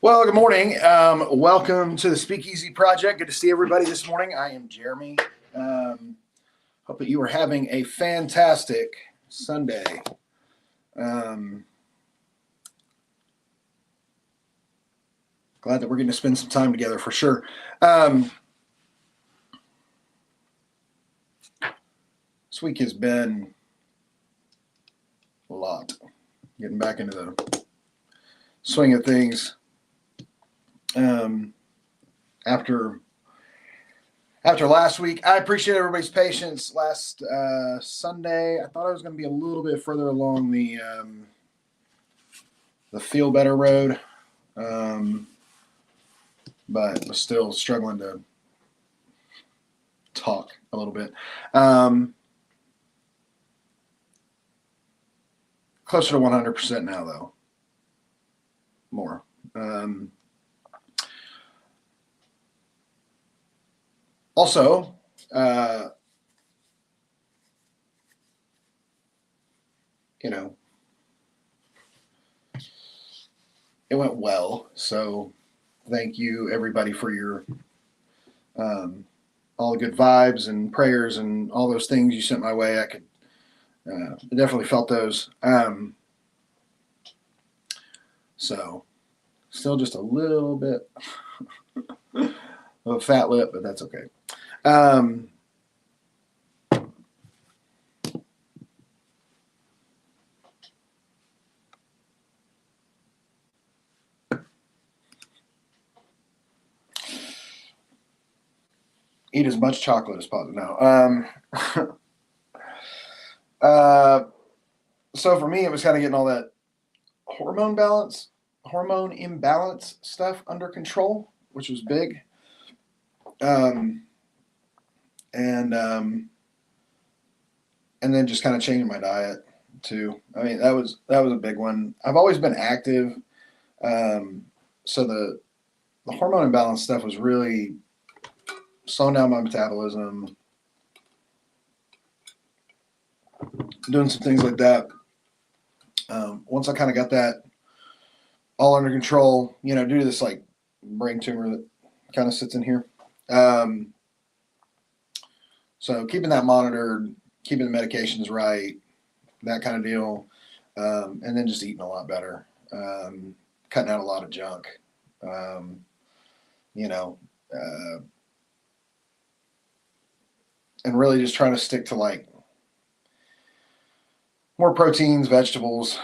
Well, good morning. Welcome to the Speakeasy Project. Good to see everybody this morning. I am Jeremy. Hope that you are having a fantastic Sunday. Glad that we're going to spend some time together for sure. This week has been a lot. Getting back into the swing of things. After last week, I appreciate everybody's patience. Last Sunday, I thought I was going to be a little bit further along the Feel Better road, but was still struggling to talk a little bit. Closer to 100% now, though. More. Also, it went well. So thank you, everybody, for your all the good vibes and prayers and all those things you sent my way. I definitely felt those. So still just a little bit of a fat lip, but that's okay. eat as much chocolate as possible. No. Uh, so for me, it was kind of getting all that hormone balance, hormone imbalance stuff under control, which was big. Um, and and then just kind of changing my diet too. I mean, that was a big one. I've always been active, so the hormone imbalance stuff was really slowing down my metabolism, doing some things like that. Once I kind of got that all under control, due to this like brain tumor that kind of sits in here. Um, so keeping that monitored, keeping the medications right, that kind of deal, and then just eating a lot better, cutting out a lot of junk, um, you know, uh, and really just trying to stick to like more proteins, vegetables,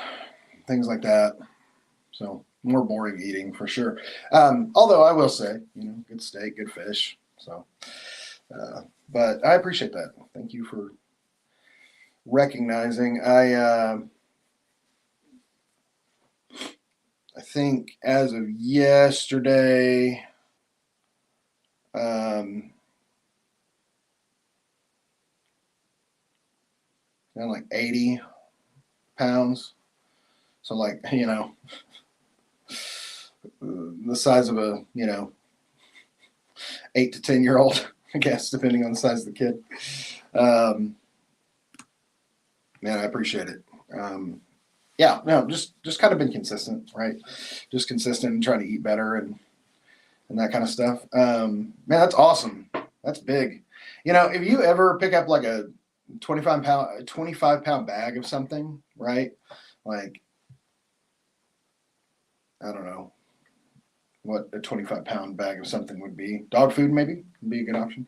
things like that. So more boring eating for sure. Although I will say, good steak, good fish. So, but I appreciate that. Thank you for recognizing. I think as of yesterday, down like 80 pounds. So like, the size of a, 8 to 10 year old, I guess, depending on the size of the kid. Man, I appreciate it. Yeah, no, just kind of been consistent, right? Just consistent and trying to eat better and that kind of stuff. Man, that's awesome. That's big. If you ever pick up like a 25 pound bag of something, right? Like, I don't know what a 25-pound bag of something would be. Dog food maybe would be a good option.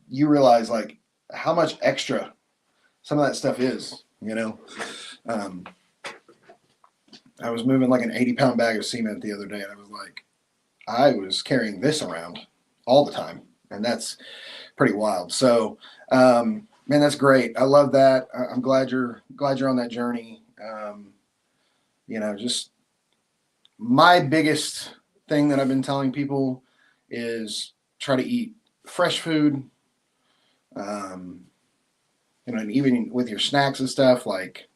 You realize like how much extra some of that stuff is, Um, I was moving like an 80-pound bag of cement the other day, and I was like, I was carrying this around all the time, and that's pretty wild. So, man, that's great. I love that. I'm glad you're on that journey. Just my biggest thing that I've been telling people is try to eat fresh food. And even with your snacks and stuff, like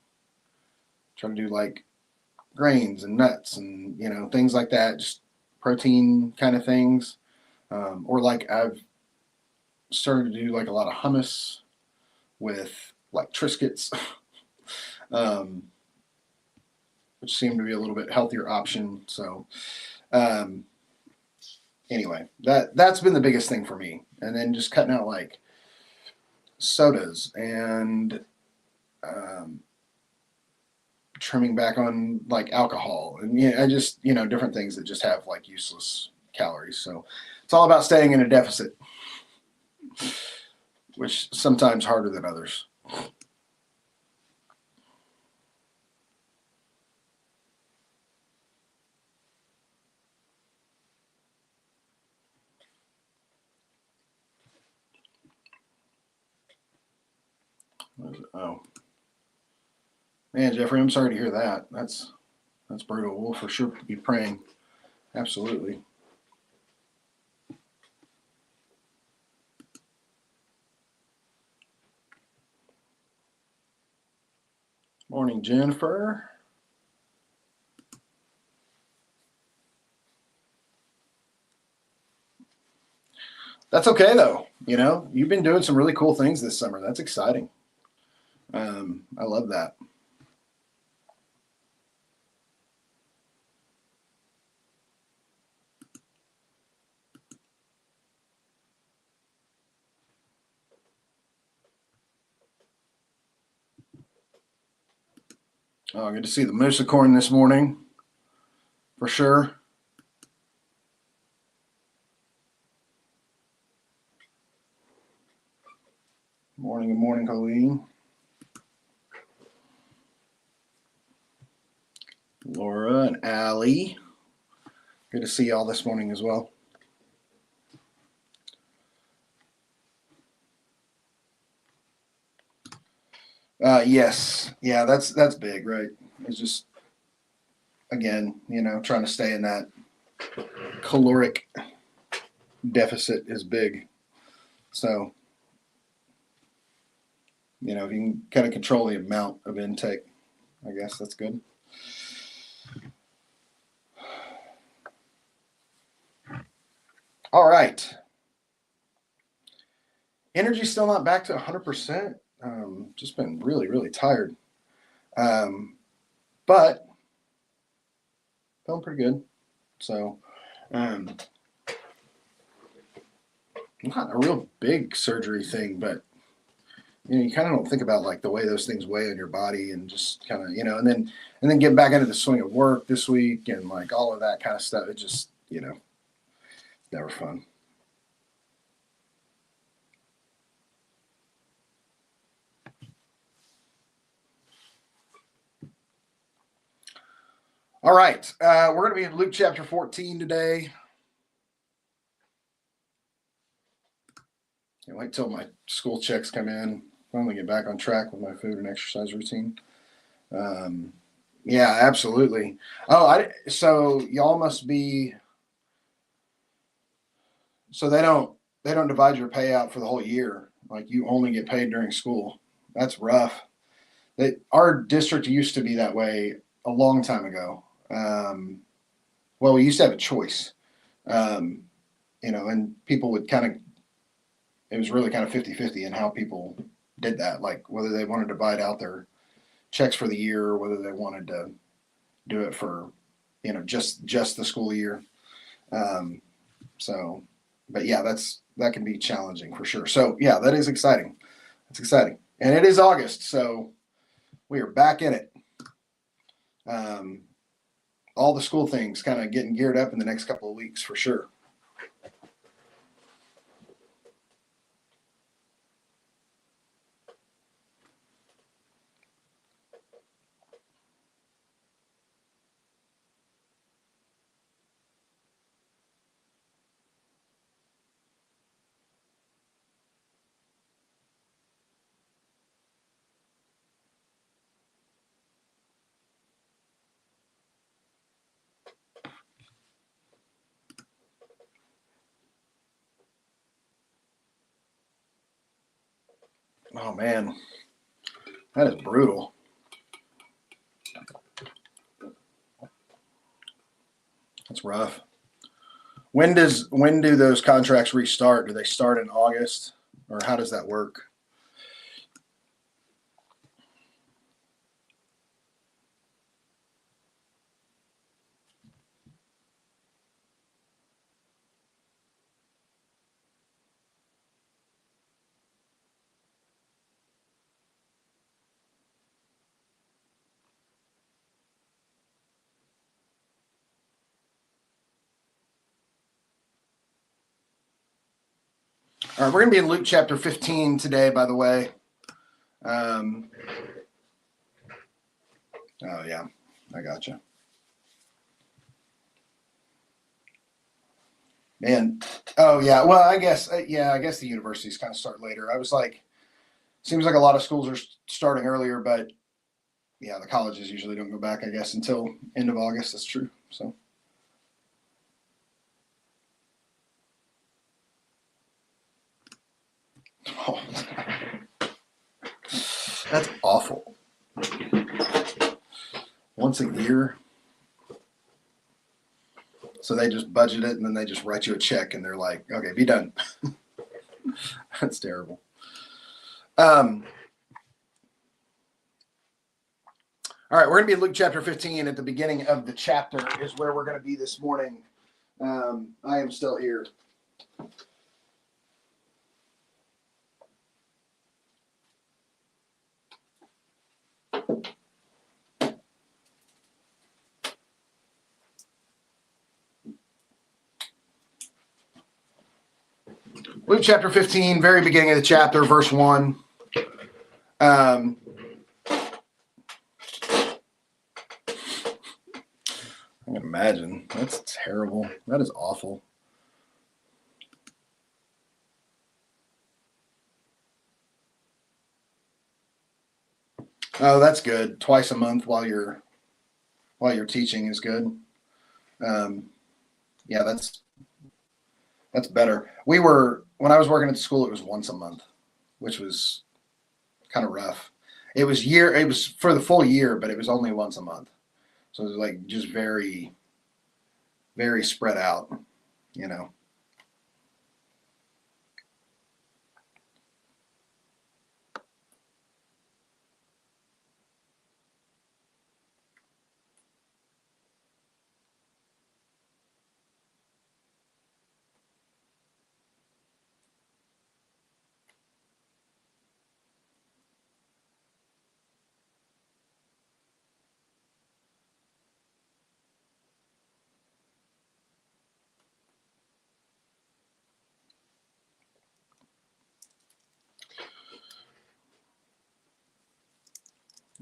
try to do like grains and nuts and things like that, just protein kind of things. Or like I've started to do like a lot of hummus with like Triscuits, um, which seem to be a little bit healthier option. So um, anyway, that's been the biggest thing for me. And then just cutting out like sodas and trimming back on like alcohol and I just different things that just have like useless calories. So it's all about staying in a deficit, which sometimes harder than others. Oh man, Jeffrey, I'm sorry to hear that. That's brutal. We'll for sure be praying. Absolutely. Morning, Jennifer. That's okay though. You've been doing some really cool things this summer. That's exciting. I love that. Oh, good to see the moosicorn this morning, for sure. Morning, good morning, Colleen. Laura and Allie. Good to see you all this morning as well. Yes. Yeah, that's big, right? It's just, again, trying to stay in that caloric deficit is big. So, if you can kind of control the amount of intake, I guess that's good. All right. Energy's still not back to 100%. Just been really, really tired. But feeling pretty good. So, not a real big surgery thing, but you kind of don't think about like the way those things weigh on your body, and just kind of and then getting back into the swing of work this week and like all of that kind of stuff. It just never fun. All right, we're going to be in Luke chapter 14 today. Can't wait till my school checks come in. Finally get back on track with my food and exercise routine. Yeah, absolutely. Oh, so y'all must be. So they don't divide your payout for the whole year. Like you only get paid during school. That's rough. Our district used to be that way a long time ago. Well, we used to have a choice, and people would it was really kind of 50-50 in how people did that, like whether they wanted to divide out their checks for the year or whether they wanted to do it for, just the school year. But yeah, that can be challenging for sure. So yeah, that is exciting. It's exciting. And it is August, so we are back in it. All the school things kind of getting geared up in the next couple of weeks for sure. Oh man, that is brutal. That's rough. When do those contracts restart? Do they start in August, or how does that work? All right, we're going to be in Luke chapter 15 today, by the way. Oh, yeah, I gotcha. Man, oh, yeah, well, I guess the universities kind of start later. I was like, seems like a lot of schools are starting earlier, but yeah, the colleges usually don't go back, I guess, until end of August. That's true, so. Oh, that's awful. Once a year. So they just budget it and then they just write you a check and they're like, okay, be done. That's terrible. All right, we're going to be in Luke chapter 15. At the beginning of the chapter is where we're going to be this morning. I am still here. Luke chapter 15, very beginning of the chapter, verse 1. I'm going to imagine. That's terrible. That is awful. Oh, that's good. Twice a month while you're teaching is good. Yeah, that's better. When I was working at the school, it was once a month, which was kind of rough. It was for the full year, but it was only once a month. So it was like just very, very spread out, you know.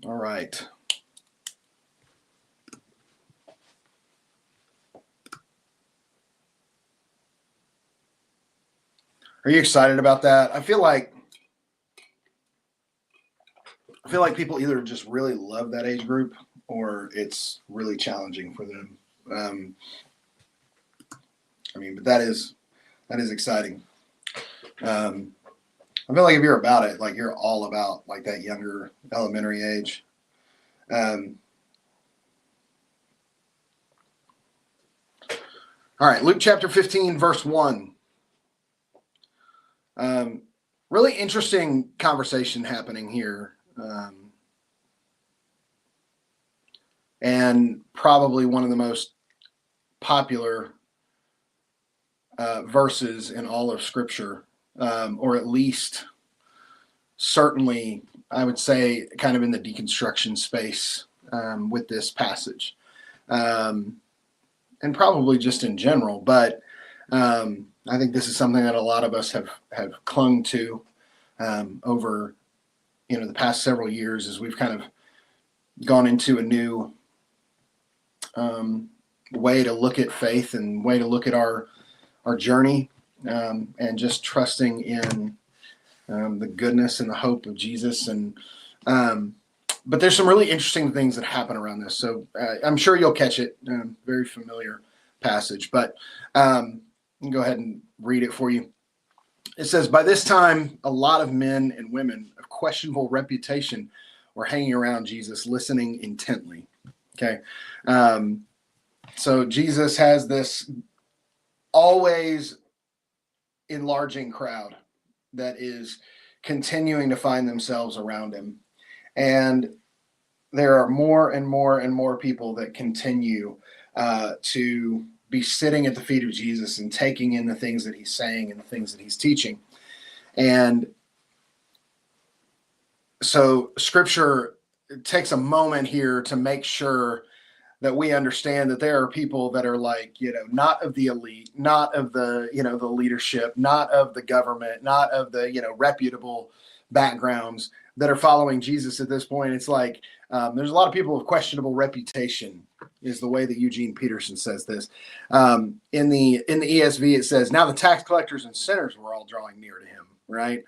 All right. Are you excited about that? I feel like people either just really love that age group or it's really challenging for them. But that is exciting. I feel like if you're about it, like you're all about like that younger elementary age. All right, Luke chapter 15, verse 1. Really interesting conversation happening here. And probably one of the most popular verses in all of Scripture, or at least certainly, I would say, kind of in the deconstruction space with this passage. And probably just in general, but I think this is something that a lot of us have clung to over the past several years as we've kind of gone into a new way to look at faith and way to look at our journey, and just trusting in the goodness and the hope of Jesus. And but there's some really interesting things that happen around this. So I'm sure you'll catch it. Very familiar passage, but I'll go ahead and read it for you. It says, by this time, a lot of men and women of questionable reputation were hanging around Jesus, listening intently. Okay. So Jesus has this always enlarging crowd that is continuing to find themselves around him. And there are more and more and more people that continue to be sitting at the feet of Jesus and taking in the things that he's saying and the things that he's teaching. And so Scripture takes a moment here to make sure that we understand that there are people that are like, not of the elite, not of the, the leadership, not of the government, not of the, reputable backgrounds that are following Jesus at this point. It's like, there's a lot of people with questionable reputation is the way that Eugene Peterson says this. In the ESV, it says, now the tax collectors and sinners were all drawing near to him. Right.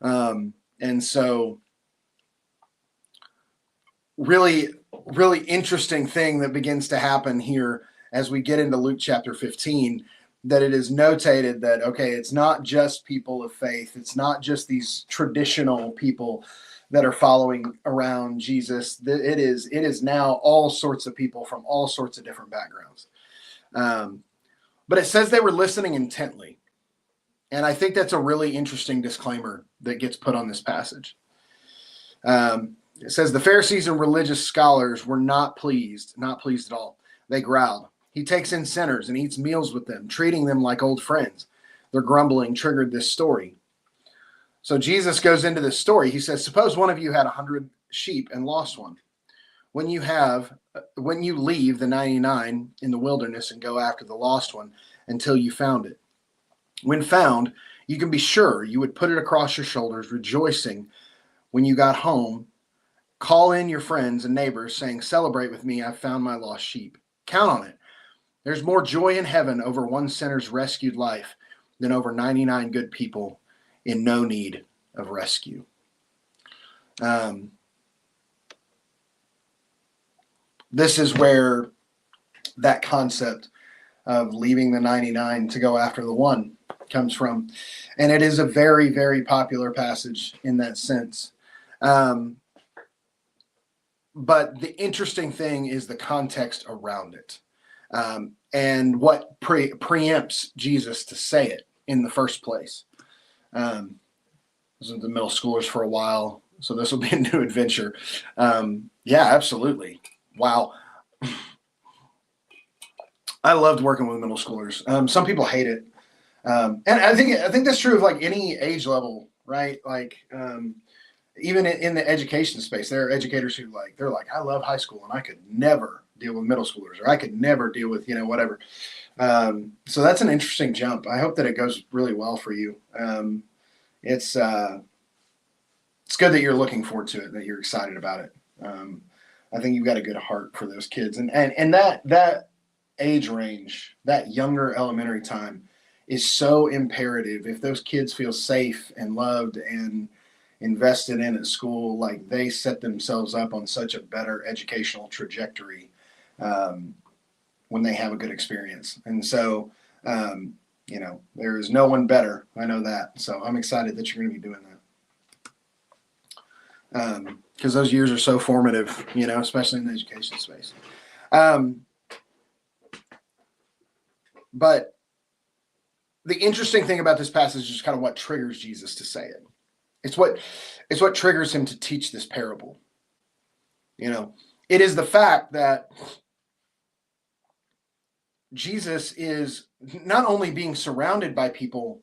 And so really interesting thing that begins to happen here as we get into Luke chapter 15, that it is notated that, okay, it's not just people of faith. It's not just these traditional people that are following around Jesus. It is now all sorts of people from all sorts of different backgrounds. But it says they were listening intently. And I think that's a really interesting disclaimer that gets put on this passage. It says the Pharisees and religious scholars were not pleased at all. They growled. He takes in sinners and eats meals with them, treating them like old friends. Their grumbling triggered this story. So Jesus goes into this story. He says, suppose one of you had 100 sheep and lost one. When you leave the 99 in the wilderness and go after the lost one until you found it. When found, you can be sure you would put it across your shoulders, rejoicing when you got home. Call in your friends and neighbors saying, celebrate with me, I've found my lost sheep. Count on it. There's more joy in heaven over one sinner's rescued life than over 99 good people in no need of rescue. This is where that concept of leaving the 99 to go after the one comes from. And it is a very, very popular passage in that sense. But the interesting thing is the context around it, and what preempts Jesus to say it in the first place. I was with the middle schoolers for a while, so this will be a new adventure. Yeah, absolutely. Wow. I loved working with middle schoolers. Some people hate it. And I think that's true of like any age level, right? Like, even in the education space, there are educators who they're like, I love high school and I could never deal with middle schoolers, or I could never deal with, whatever. So that's an interesting jump. I hope that it goes really well for you. It's good that you're looking forward to it, that you're excited about it. I think you've got a good heart for those kids, and that age range, that younger elementary time, is so imperative. If those kids feel safe and loved and invested in at school, like, they set themselves up on such a better educational trajectory when they have a good experience. And so, there is no one better. I know that. So I'm excited that you're going to be doing that. Because those years are so formative, especially in the education space. But the interesting thing about this passage is kind of what triggers Jesus to say it. It's what triggers him to teach this parable. It is the fact that Jesus is not only being surrounded by people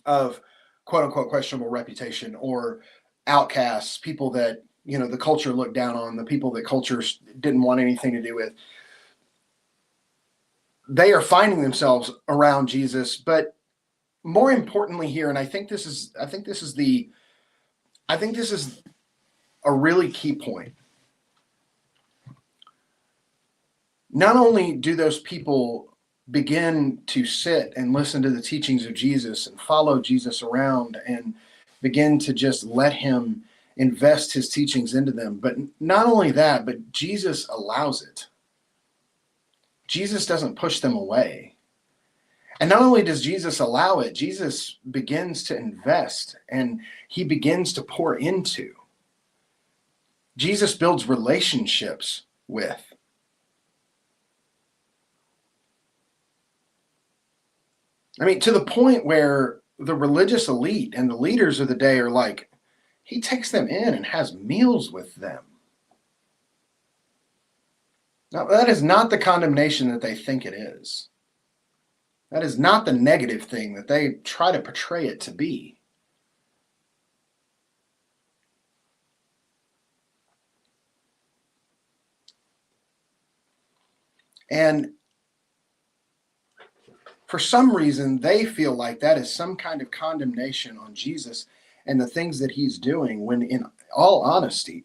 of quote unquote questionable reputation, or outcasts, people that, the culture looked down on, the people that culture didn't want anything to do with. They are finding themselves around Jesus, but more importantly here, and I think this is a really key point. Not only do those people begin to sit and listen to the teachings of Jesus and follow Jesus around and begin to just let him invest his teachings into them, but not only that, but Jesus allows it. Jesus doesn't push them away. And not only does Jesus allow it, Jesus begins to invest, and he begins to pour into. Jesus builds relationships with. I mean, to the point where the religious elite and the leaders of the day are like, he takes them in and has meals with them. Now, that is not the condemnation that they think it is. That is not the negative thing that they try to portray it to be. And for some reason, they feel like that is some kind of condemnation on Jesus and the things that he's doing, when in all honesty,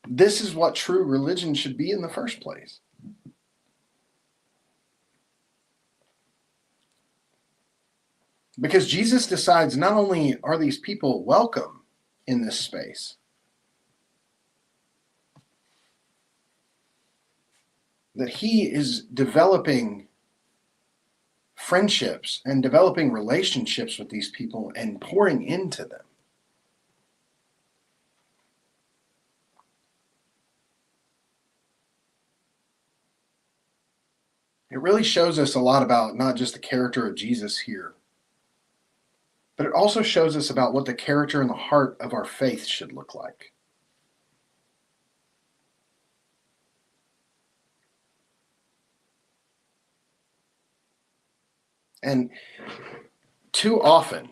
this is what true religion should be in the first place. Because Jesus decides not only are these people welcome in this space, that he is developing friendships and developing relationships with these people and pouring into them. It really shows us a lot about not just the character of Jesus here, but it also shows us about what the character and the heart of our faith should look like. And too often,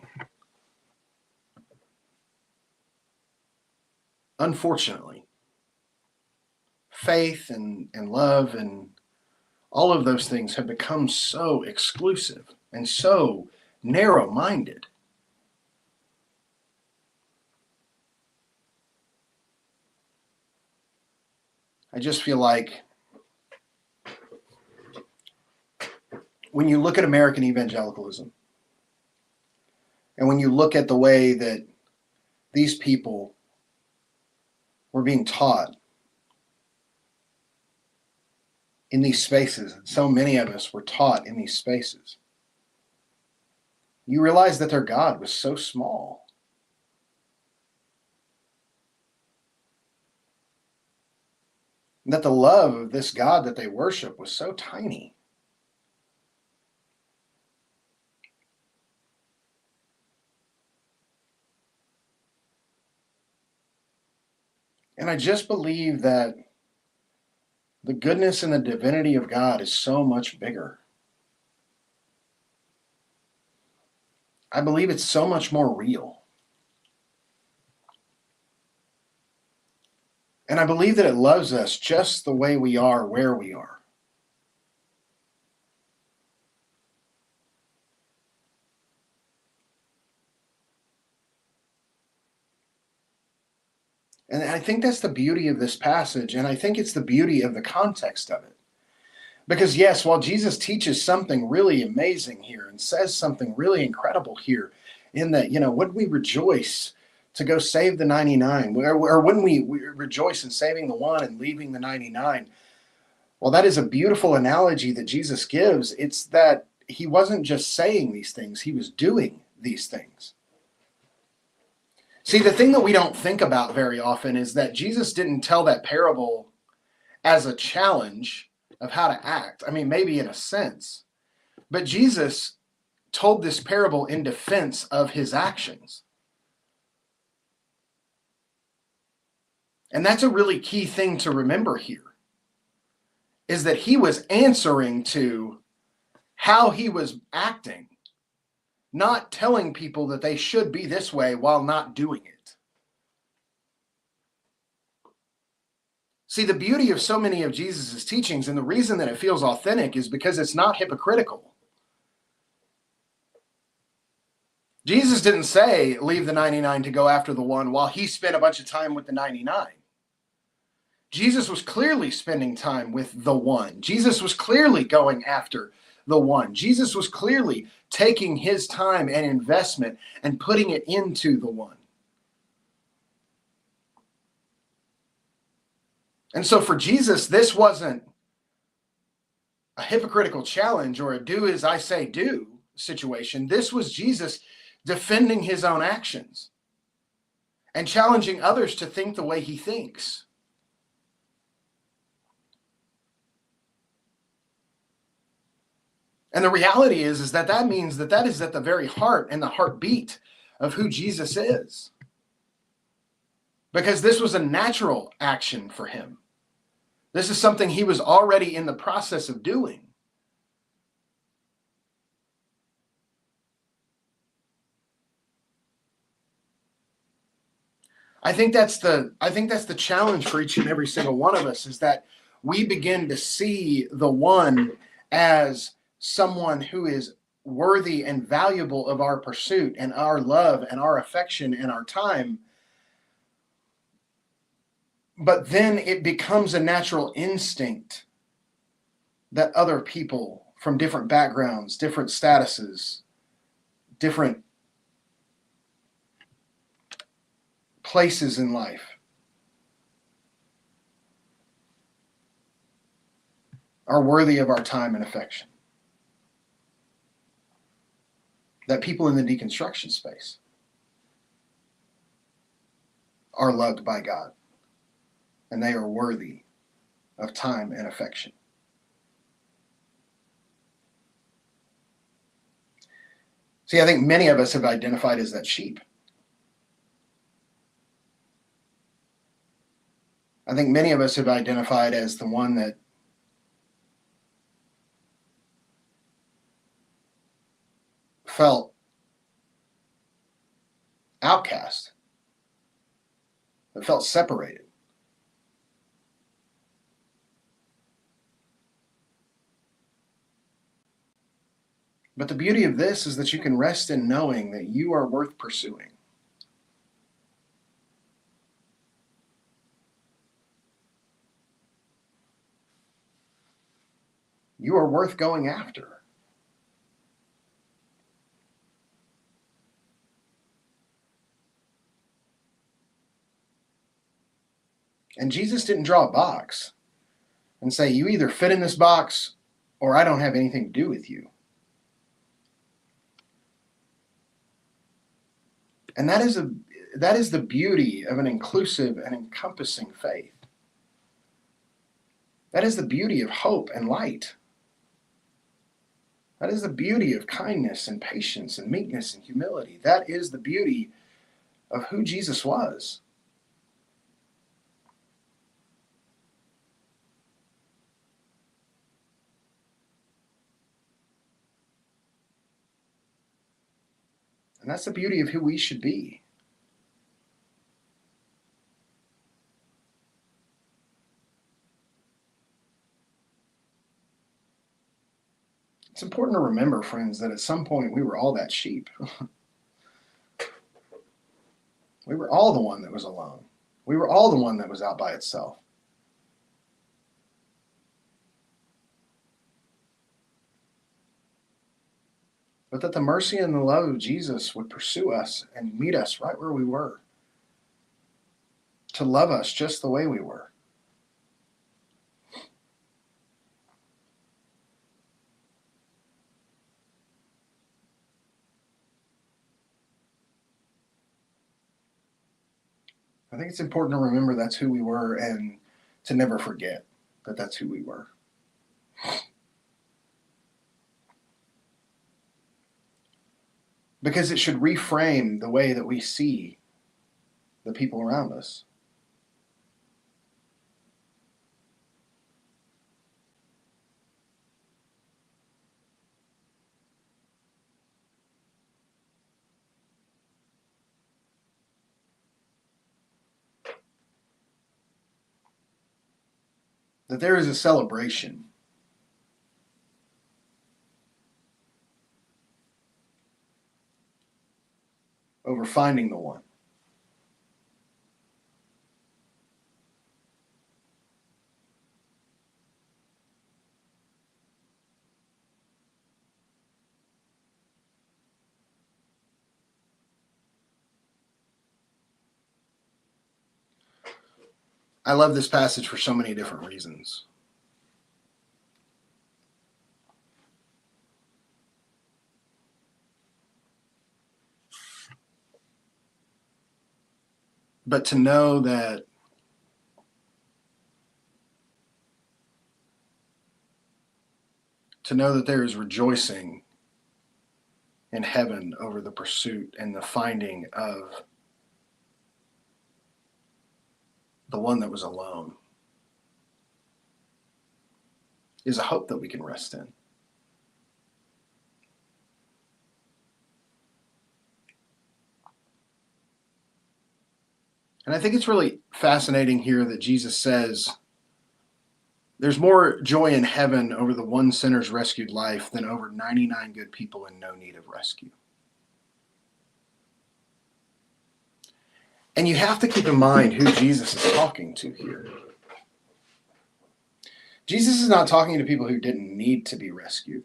unfortunately, faith and love and all of those things have become so exclusive and so narrow-minded. I just feel like when you look at American evangelicalism, and when you look at the way that these people were being taught in these spaces, and so many of us were taught in these spaces, you realize that their God was so small. And that the love of this God that they worship was so tiny. And I just believe that the goodness and the divinity of God is so much bigger. I believe it's so much more real. And I believe that it loves us just the way we are, where we are. And I think that's the beauty of this passage, and I think it's the beauty of the context of it. Because yes, while Jesus teaches something really amazing here and says something really incredible here, in that, wouldn't we rejoice to go save the 99? Or wouldn't we rejoice in saving the one and leaving the 99? Well, that is a beautiful analogy that Jesus gives. It's that he wasn't just saying these things, he was doing these things. See, the thing that we don't think about very often is that Jesus didn't tell that parable as a challenge of how to act. I mean, maybe in a sense, but Jesus told this parable in defense of his actions. And that's a really key thing to remember here, is that he was answering to how he was acting, not telling people that they should be this way while not doing it. See, the beauty of so many of Jesus' teachings, and the reason that it feels authentic, is because it's not hypocritical. Jesus didn't say, leave the 99 to go after the one, while he spent a bunch of time with the 99. Jesus was clearly spending time with the one. Jesus was clearly going after the one. Jesus was clearly taking his time and investment and putting it into the one. And so for Jesus, this wasn't a hypocritical challenge or a do as I say do situation. This was Jesus defending his own actions and challenging others to think the way he thinks. And the reality is that means that is at the very heart and the heartbeat of who Jesus is. Because this was a natural action for him. This is something he was already in the process of doing. I think that's the challenge for each and every single one of us, is that we begin to see the one as someone who is worthy and valuable of our pursuit and our love and our affection and our time. But then it becomes a natural instinct that other people from different backgrounds, different statuses, different places in life are worthy of our time and affection. That people in the deconstruction space are loved by God, and they are worthy of time and affection. See, I think many of us have identified as that sheep. I think many of us have identified as the one that felt outcast, that felt separated. But the beauty of this is that you can rest in knowing that you are worth pursuing. You are worth going after. And Jesus didn't draw a box and say, you either fit in this box or I don't have anything to do with you. And that is the beauty of an inclusive and encompassing faith. That is the beauty of hope and light. That is the beauty of kindness and patience and meekness and humility. That is the beauty of who Jesus was. And that's the beauty of who we should be. It's important to remember, friends, that at some point we were all that sheep. We were all the one that was alone. We were all the one that was out by itself. But that the mercy and the love of Jesus would pursue us and meet us right where we were, to love us just the way we were. I think it's important to remember that's who we were and to never forget that that's who we were. Because it should reframe the way that we see the people around us. That there is a celebration over finding the one. I love this passage for so many different reasons. But to know that there is rejoicing in heaven over the pursuit and the finding of the one that was alone is a hope that we can rest in. And I think it's really fascinating here that Jesus says there's more joy in heaven over the one sinner's rescued life than over 99 good people in no need of rescue. And you have to keep in mind who Jesus is talking to here. Jesus is not talking to people who didn't need to be rescued.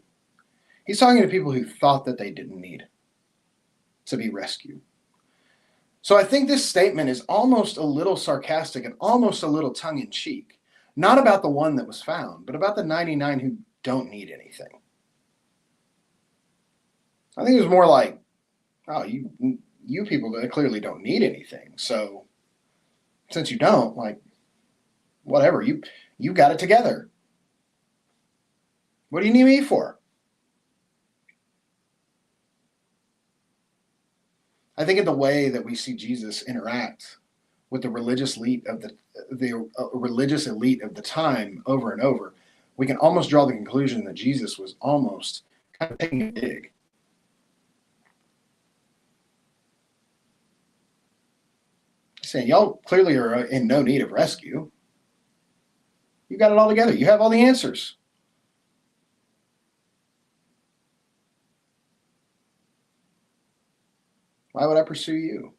He's talking to people who thought that they didn't need to be rescued. So I think this statement is almost a little sarcastic and almost a little tongue-in-cheek. Not about the one that was found, but about the 99 who don't need anything. I think it was more like, oh, you people that clearly don't need anything. So since you don't, like, whatever, you got it together. What do you need me for? I think in the way that we see Jesus interact with the religious elite of the religious elite of the time over and over, we can almost draw the conclusion that Jesus was almost kind of taking a dig. Saying, y'all clearly are in no need of rescue. You got it all together. You have all the answers. Why would I pursue you?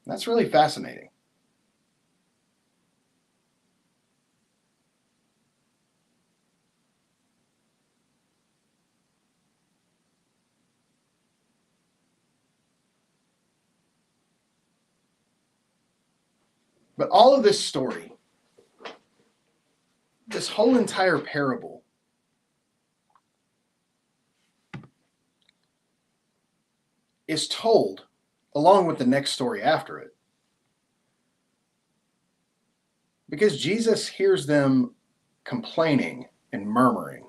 That's really fascinating. But all of this story, this whole entire parable, is told along with the next story after it. Because Jesus hears them complaining and murmuring.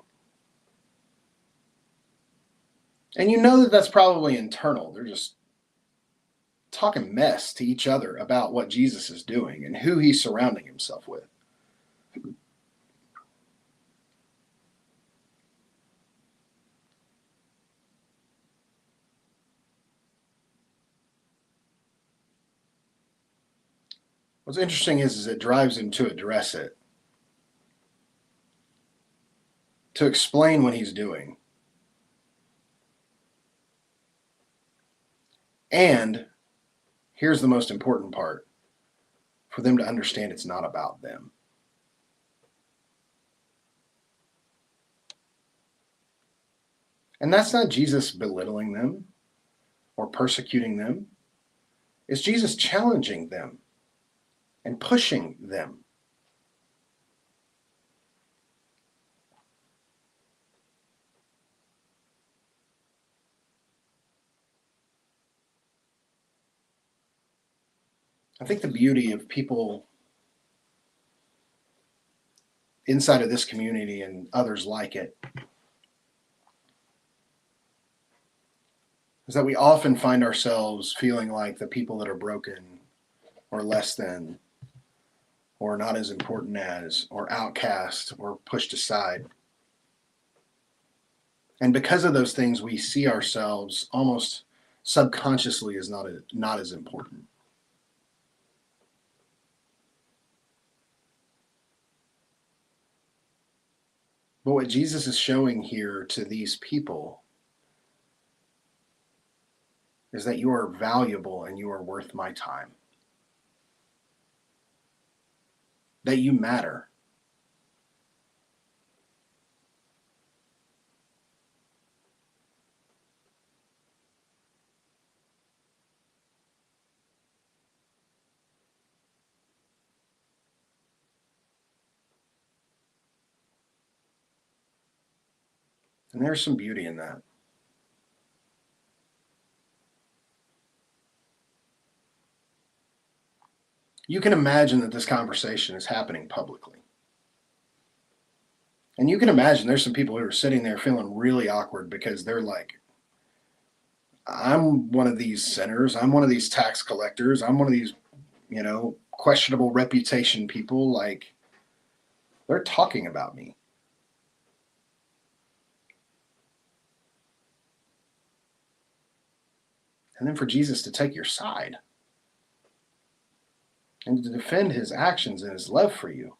And you know that that's probably internal. They're just talking mess to each other about what Jesus is doing and who he's surrounding himself with. What's interesting is it drives him to address it, to explain what he's doing. And here's the most important part, for them to understand it's not about them. And that's not Jesus belittling them or persecuting them. It's Jesus challenging them and pushing them. I think the beauty of people inside of this community and others like it is that we often find ourselves feeling like the people that are broken or less than or not as important as or outcast or pushed aside. And because of those things, we see ourselves almost subconsciously as not as important. But what Jesus is showing here to these people is that you are valuable and you are worth my time. That you matter. And there's some beauty in that. You can imagine that this conversation is happening publicly. And you can imagine there's some people who are sitting there feeling really awkward because they're like, I'm one of these sinners. I'm one of these tax collectors. I'm one of these, questionable reputation people. Like, they're talking about me. And then for Jesus to take your side and to defend his actions and his love for you.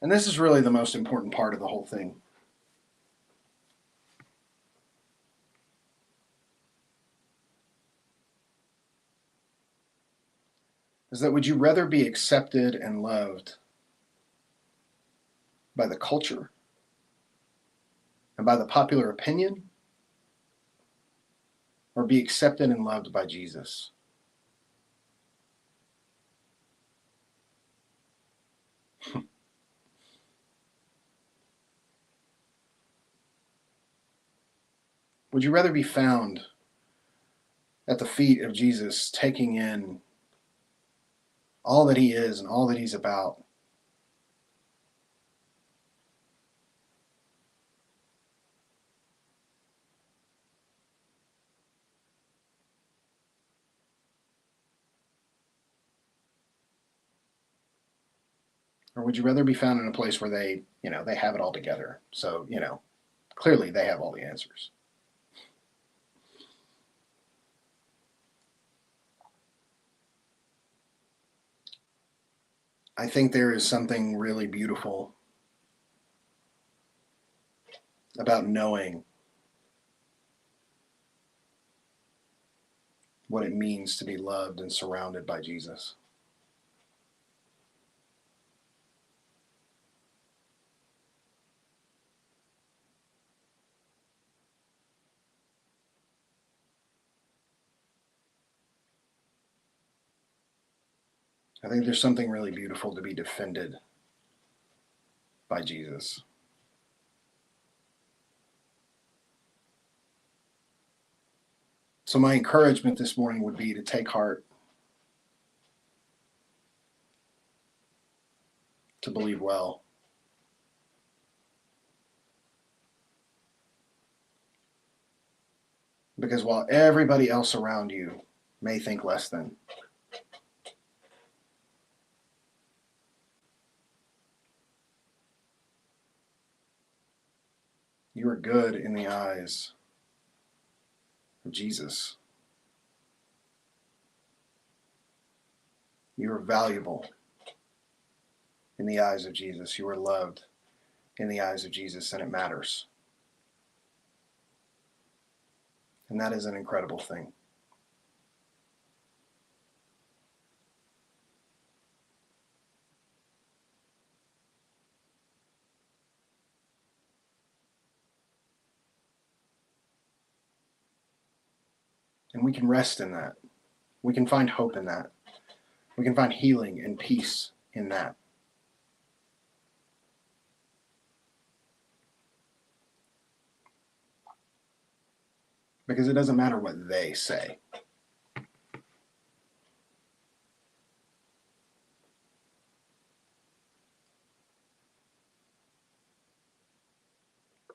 And this is really the most important part of the whole thing. Is that would you rather be accepted and loved by the culture and by the popular opinion, or be accepted and loved by Jesus? Would you rather be found at the feet of Jesus, taking in all that he is and all that he's about? Or would you rather be found in a place where they have it all together? So, clearly they have all the answers. I think there is something really beautiful about knowing what it means to be loved and surrounded by Jesus. I think there's something really beautiful to be defended by Jesus. So my encouragement this morning would be to take heart, to believe well. Because while everybody else around you may think less than, you are good in the eyes of Jesus. You are valuable in the eyes of Jesus. You are loved in the eyes of Jesus, and it matters. And that is an incredible thing. And we can rest in that. We can find hope in that. We can find healing and peace in that. Because it doesn't matter what they say.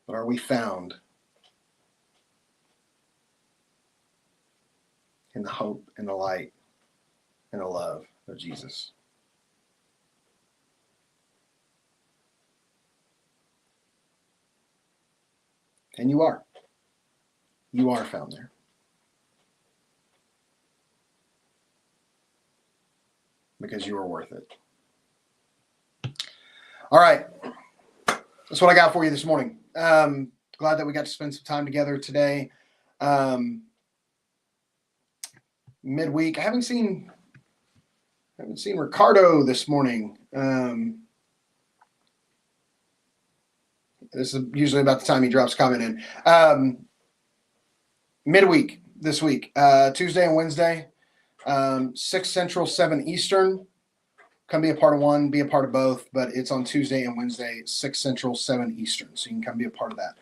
But are we found in the hope and the light and the love of Jesus? And you are. You are found there. Because you are worth it. All right. That's what I got for you this morning. Glad that we got to spend some time together today. Midweek. I haven't seen Ricardo this morning. This is usually about the time he drops a comment in. Midweek this week, Tuesday and Wednesday, 6 Central, 7 Eastern. Come be a part of one, be a part of both, but it's on Tuesday and Wednesday, 6 Central, 7 Eastern. So you can come be a part of that.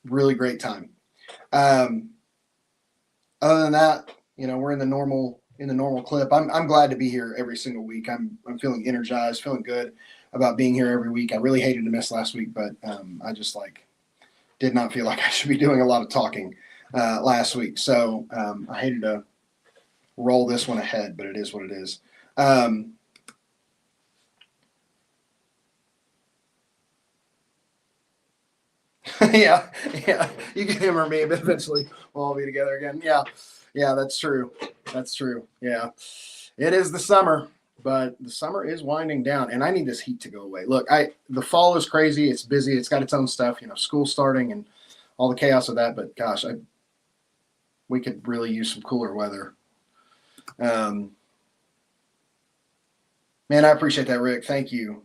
Really great time. Other than that, we're in the normal clip. I'm glad to be here every single week. I'm feeling energized, feeling good about being here every week. I really hated to miss last week, but I just did not feel like I should be doing a lot of talking last week. So I hated to roll this one ahead, but it is what it is. Yeah, you can humor me, but eventually we'll all be together again. Yeah, that's true. Yeah, it is the summer, but the summer is winding down, and I need this heat to go away. Look, the fall is crazy. It's busy. It's got its own stuff. School starting and all the chaos of that. But gosh, we could really use some cooler weather. Man, I appreciate that, Rick. Thank you.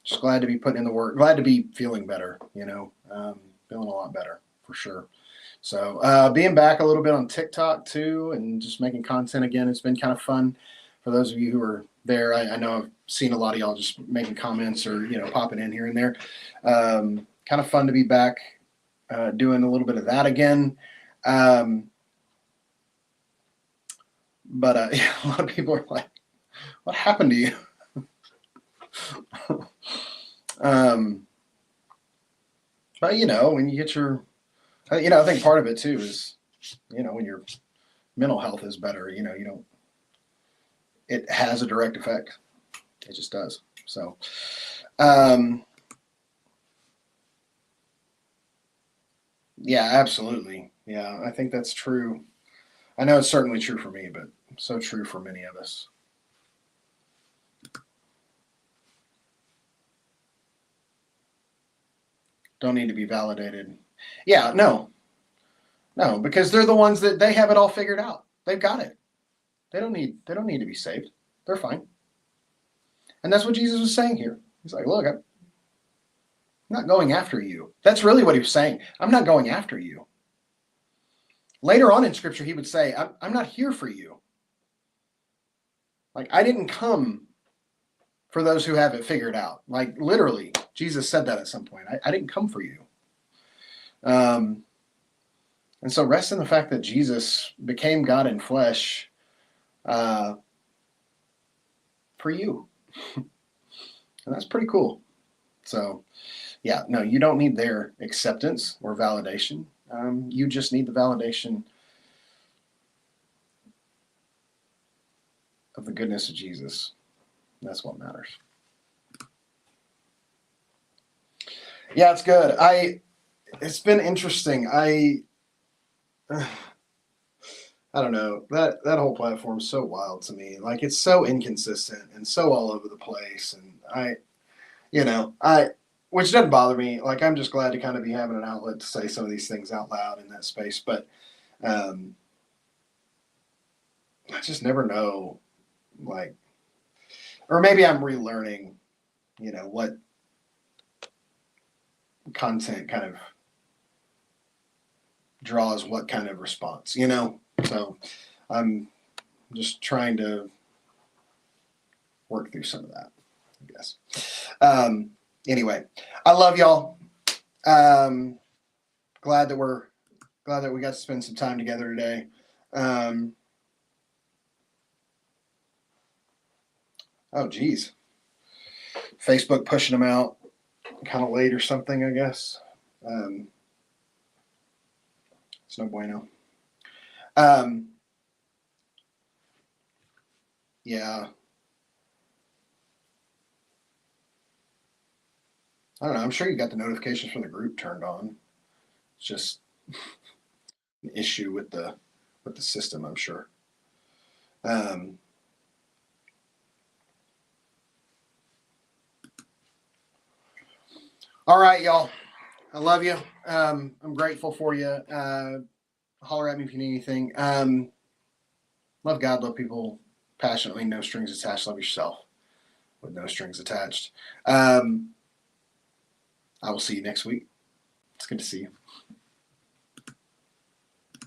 Just glad to be putting in the work. Glad to be feeling better, feeling a lot better for sure. So being back a little bit on TikTok too, and just making content again. It's been kind of fun for those of you who are there. I know I've seen a lot of y'all just making comments or, popping in here and there. Kind of fun to be back doing a little bit of that again. But a lot of people are like, what happened to you? But when you get your, I think part of it too is, when your mental health is better, it has a direct effect. It just does. So, yeah, absolutely. Yeah, I think that's true. I know it's certainly true for me, but so true for many of us. Don't need to be validated. Yeah, no, because they're the ones that they have it all figured out. They've got it. They don't need to be saved. They're fine. And that's what Jesus was saying here. He's like, look, I'm not going after you. That's really what he was saying. I'm not going after you. Later on in Scripture, he would say, I'm not here for you. Like, I didn't come for those who have it figured out. Like, literally, Jesus said that at some point. I didn't come for you. And so rest in the fact that Jesus became God in flesh for you. And that's pretty cool. So, yeah, no, you don't need their acceptance or validation. You just need the validation of the goodness of Jesus. That's what matters. Yeah, it's good. It's been interesting. I don't know. That whole platform's so wild to me. Like, it's so inconsistent and so all over the place. And which doesn't bother me. Like, I'm just glad to kind of be having an outlet to say some of these things out loud in that space. But I just never know, like, or maybe I'm relearning, what content kind of draws what kind of response, So I'm just trying to work through some of that, I guess. Anyway, I love y'all. Glad that we got to spend some time together today. Oh, geez. Facebook pushing them out kind of late or something, I guess. It's no bueno. Yeah. I don't know. I'm sure you got the notifications from the group turned on. It's just an issue with the system, I'm sure. All right, y'all. I love you. I'm grateful for you. Holler at me if you need anything. Love God, love people passionately, no strings attached. Love yourself with no strings attached. I will see you next week. It's good to see you.